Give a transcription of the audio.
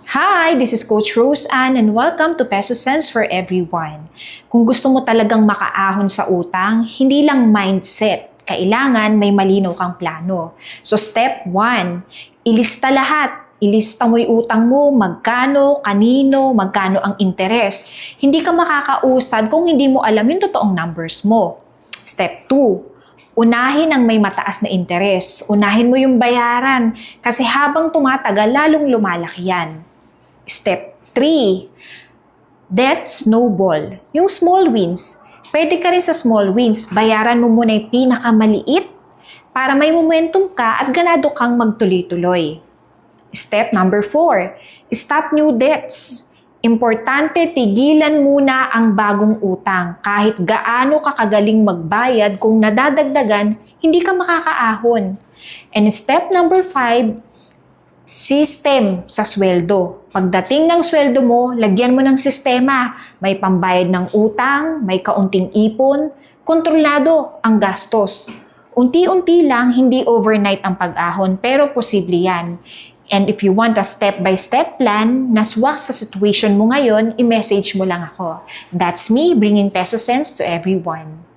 Hi, this is Coach Rose Ann and welcome to Peso Sense for Everyone. Kung gusto mo talagang makaahon sa utang, hindi lang mindset. Kailangan may malinaw kang plano. So step 1, ilista lahat. Ilista mo yung utang mo, magkano, kanino, magkano ang interes. Hindi ka makakausad kung hindi mo alam yung totoong numbers mo. Step 2, unahin ang may mataas na interes. Unahin mo yung bayaran kasi habang tumatagal, lalong lumalaki yan. Step 3, debt snowball. Yung small wins. Pwede ka rin sa small wins, bayaran mo muna yung pinakamaliit para may momentum ka at ganado kang magtuloy-tuloy. Step number 4, stop new debts. Importante, tigilan muna ang bagong utang. Kahit gaano ka kagaling magbayad, kung nadadagdagan, hindi ka makakaahon. And step number 5, system sa sweldo. Pagdating ng sweldo mo, lagyan mo ng sistema. May pambayad ng utang, may kaunting ipon, kontrolado ang gastos. Unti-unti lang, hindi overnight ang pag-ahon, pero posible yan. And if you want a step-by-step plan na swak sa situation mo ngayon, i-message mo lang ako. That's me bringing Peso Sense to everyone.